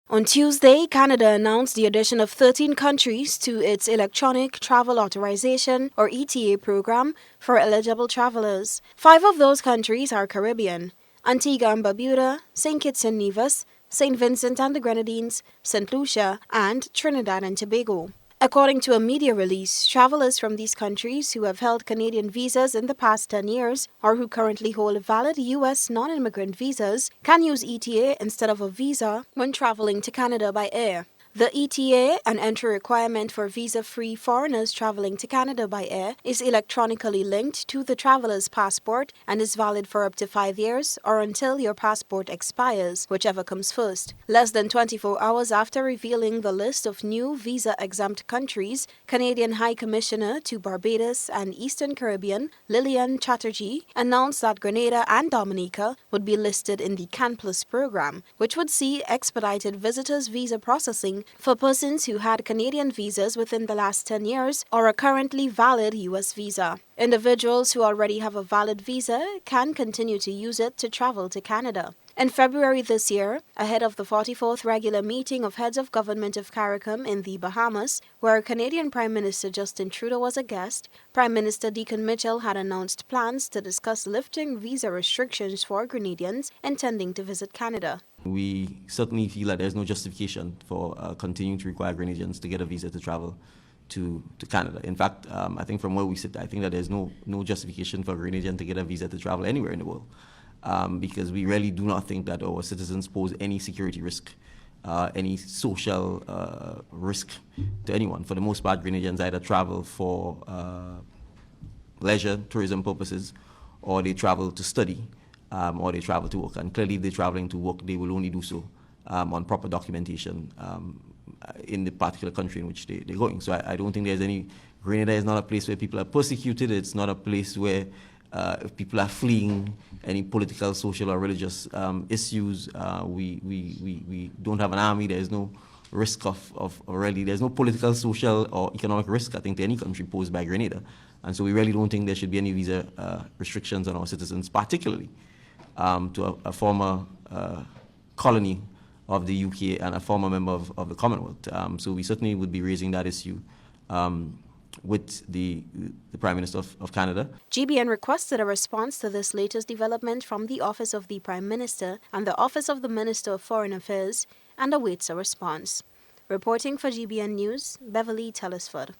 On Tuesday, Canada announced the addition of 13 countries to its Electronic Travel Authorization, or ETA, program for eligible travelers. 5 of those countries are Caribbean: Antigua and Barbuda, St. Kitts and Nevis, St. Vincent and the Grenadines, St. Lucia, and Trinidad and Tobago. According to a media release, travelers from these countries who have held Canadian visas in the past 10 years or who currently hold valid U.S. non-immigrant visas can use ETA instead of a visa when traveling to Canada by air. The ETA, an entry requirement for visa-free foreigners traveling to Canada by air, is electronically linked to the traveler's passport and is valid for up to 5 years or until your passport expires, whichever comes first. Less than 24 hours after revealing the list of new visa-exempt countries, Canadian High Commissioner to Barbados and Eastern Caribbean, Lillian Chatterjee, announced that Grenada and Dominica would be listed in the CAN Plus program, which would see expedited visitors visa processing for persons who had Canadian visas within the last 10 years or a currently valid U.S. visa. Individuals who already have a valid visa can continue to use it to travel to Canada. In February this year, ahead of the 44th regular meeting of heads of government of CARICOM in the Bahamas, where Canadian Prime Minister Justin Trudeau was a guest, Prime Minister Deacon Mitchell had announced plans to discuss lifting visa restrictions for Grenadians intending to visit Canada. We certainly feel that there's no justification for continuing to require Grenadians to get a visa to travel to Canada. In fact, I think from where we sit, I think that there's no justification for a Grenadian to get a visa to travel anywhere in the world, because we really do not think that our citizens pose any security risk, any social risk to anyone. For the most part, Grenadians either travel for leisure, tourism purposes, or they travel to study, or they travel to work. And clearly, if they're traveling to work, they will only do so on proper documentation in the particular country in which they're going. So I don't think there's any. Grenada is not a place where people are persecuted. It's not a place where people are fleeing any political, social, or religious issues. We don't have an army. There's no risk of really, there's no political, social, or economic risk, I think, to any country posed by Grenada. And so we really don't think there should be any visa restrictions on our citizens, particularly to a former colony of the UK and a former member of the Commonwealth. So we certainly would be raising that issue with the Prime Minister of Canada. GBN requested a response to this latest development from the Office of the Prime Minister and the Office of the Minister of Foreign Affairs and awaits a response. Reporting for GBN News, Beverly Telesford.